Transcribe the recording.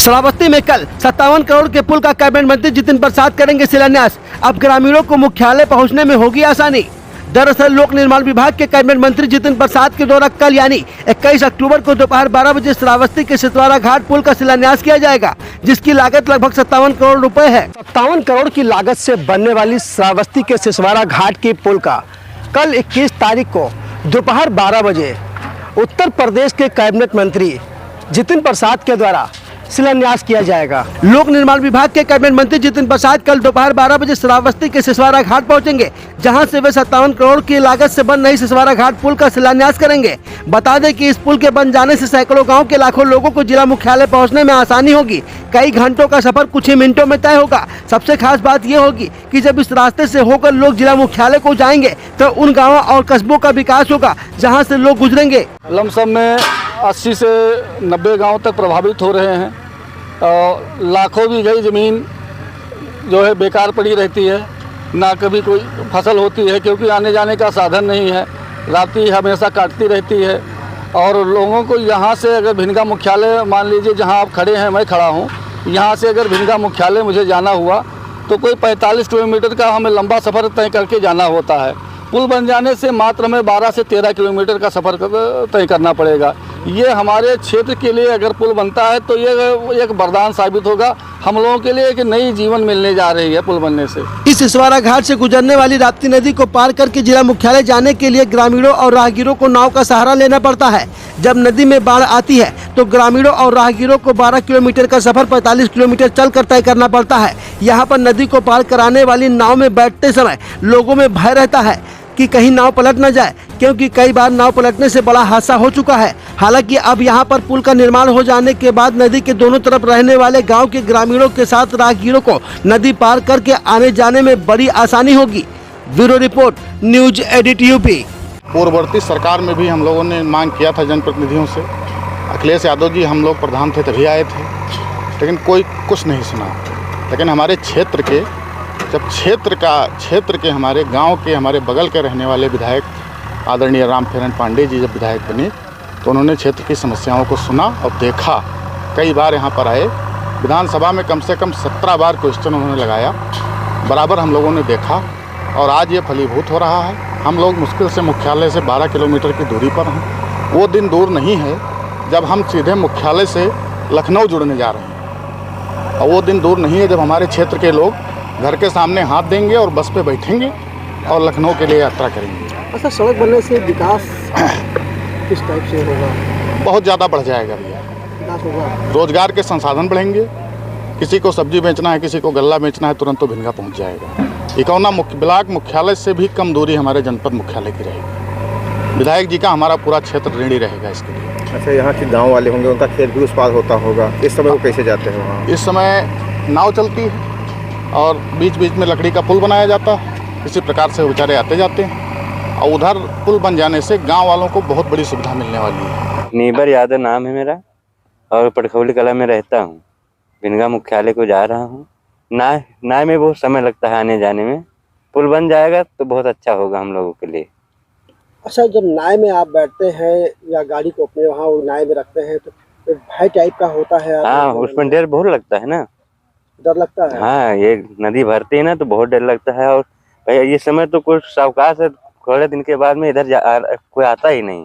श्रावस्ती में कल 57 करोड़ के पुल का कैबिनेट मंत्री जितिन प्रसाद करेंगे शिलान्यास। अब ग्रामीणों को मुख्यालय पहुंचने में होगी आसानी। दरअसल लोक निर्माण विभाग के कैबिनेट मंत्री जितिन प्रसाद के द्वारा कल यानी 21 अक्टूबर को दोपहर 12 बजे श्रावस्ती के सितवारा घाट पुल का शिलान्यास किया जाएगा, जिसकी लागत लगभग 57 करोड़ रुपए है। 57 करोड़ की लागत से बनने वाली श्रावस्ती के सितवारा घाट के पुल का कल 21 तारीख को दोपहर 12 बजे उत्तर प्रदेश के कैबिनेट मंत्री जितिन प्रसाद के द्वारा शिलान्यास किया जाएगा। लोक निर्माण विभाग के कैबिनेट मंत्री जितिन प्रसाद कल दोपहर 12 बजे श्रावस्ती के सिसवारा घाट पहुंचेंगे, जहां से वे 57 करोड़ की लागत से बन रही सिसवारा घाट पुल का शिलान्यास करेंगे। बता दें कि इस पुल के बन जाने से सैकड़ों गांव के लाखों लोगों को जिला मुख्यालय पहुंचने में आसानी होगी। कई घंटों का सफर कुछ ही मिनटों में तय होगा। सबसे खास बात ये होगी कि जब इस रास्ते से होकर लोग जिला मुख्यालय को जाएंगे तो उन गाँवों और कस्बों का विकास होगा जहाँ से लोग गुजरेंगे। लमसम में 80 से 90 गाँव तक प्रभावित हो रहे हैं और लाखों बीघे ज़मीन जो है बेकार पड़ी रहती है, ना कभी कोई फसल होती है क्योंकि आने जाने का साधन नहीं है। रात्रि हमेशा काटती रहती है और लोगों को यहाँ से अगर भिनगा मुख्यालय, मान लीजिए जहाँ आप खड़े हैं मैं खड़ा हूँ, यहाँ से अगर भिनगा मुख्यालय मुझे जाना हुआ तो कोई 45 किलोमीटर का हमें लंबा सफ़र तय करके जाना होता है। पुल बन जाने से मात्र हमें 12 से 13 किलोमीटर का सफ़र तय करना पड़ेगा। ये हमारे क्षेत्र के लिए अगर पुल बनता है तो ये एक वरदान साबित होगा हम लोगों के लिए, एक नई जीवन मिलने जा रही है पुल बनने से। इस सिसवारा घाट से गुजरने वाली राप्ती नदी को पार करके जिला मुख्यालय जाने के लिए ग्रामीणों और राहगीरों को नाव का सहारा लेना पड़ता है। जब नदी में बाढ़ आती है तो ग्रामीणों और राहगीरों को 12 किलोमीटर का सफर 45 किलोमीटर चलकर तय करना पड़ता है। यहाँ पर नदी को पार कराने वाली नाव में बैठते समय लोगों में भय रहता है कि कहीं नाव पलट न जाए, क्योंकि कई बार नाव पलटने से बड़ा हादसा हो चुका है। हालांकि अब यहाँ पर पुल का निर्माण हो जाने के बाद नदी के दोनों तरफ रहने वाले गांव के ग्रामीणों के साथ राहगीरों को नदी पार करके आने जाने में बड़ी आसानी होगी। Bureau report, news edit UP. पूर्ववर्ती सरकार में भी हम लोगों ने मांग किया था जनप्रतिनिधियों से। अखिलेश यादव जी हम लोग प्रधान थे तभी आए थे, लेकिन कोई कुछ नहीं सुना। लेकिन हमारे क्षेत्र के क्षेत्र के हमारे गांव के हमारे बगल के रहने वाले विधायक आदरणीय रामफेरन पांडे जी जब विधायक बने तो उन्होंने क्षेत्र की समस्याओं को सुना और देखा। कई बार यहाँ पर आए, विधानसभा में कम से कम 17 बार क्वेश्चन उन्होंने लगाया, बराबर हम लोगों ने देखा और आज ये फलीभूत हो रहा है। हम लोग मुश्किल से मुख्यालय से 12 किलोमीटर की दूरी पर हैं। वो दिन दूर नहीं है जब हम सीधे मुख्यालय से लखनऊ जुड़ने जा रहे हैं, और वो दिन दूर नहीं है जब हमारे क्षेत्र के लोग घर के सामने हाथ देंगे और बस पे बैठेंगे और लखनऊ के लिए यात्रा करेंगे। अच्छा, सड़क बनने से विकास किस टाइप से होगा? बहुत ज़्यादा बढ़ जाएगा भैया, विकास होगा। रोजगार के संसाधन बढ़ेंगे। किसी को सब्जी बेचना है, किसी को गल्ला बेचना है, तुरंत तो भिनगा पहुंच जाएगा। इकौना ब्लॉक मुख्यालय से भी कम दूरी हमारे जनपद मुख्यालय की रहेगी। विधायक जी का हमारा पूरा क्षेत्र ऋणी रहेगा इसके लिए। अच्छा, यहाँ के गाँव वाले होंगे, उनका खेत भी उस पार होता होगा, इस समय वो कैसे जाते हैं वहाँ? इस समय नाव चलती है और बीच बीच में लकड़ी का पुल बनाया जाता है। इसी प्रकार से बेचारे आते जाते हैं और उधर पुल बन जाने से गांव वालों को बहुत बड़ी सुविधा मिलने वाली है। नीबर यादव नाम है मेरा और पटखौली कला में रहता हूँ। भिनगा मुख्यालय को जा रहा हूँ। नाव में बहुत समय लगता है आने जाने में। पुल बन जाएगा तो बहुत अच्छा होगा हम लोगों के लिए। अच्छा, जब नाव में आप बैठते हैं या गाड़ी को अपने वहाँ नाव में रखते हैं तो एक भय टाइप का होता है? हाँ, उसमें डर बहुत लगता है ना। डर लगता है? हाँ, ये नदी भरती है ना तो बहुत डर लगता है। और ये समय तो कुछ सावकाश है, थोड़े दिन के बाद में इधर कोई आता ही नहीं।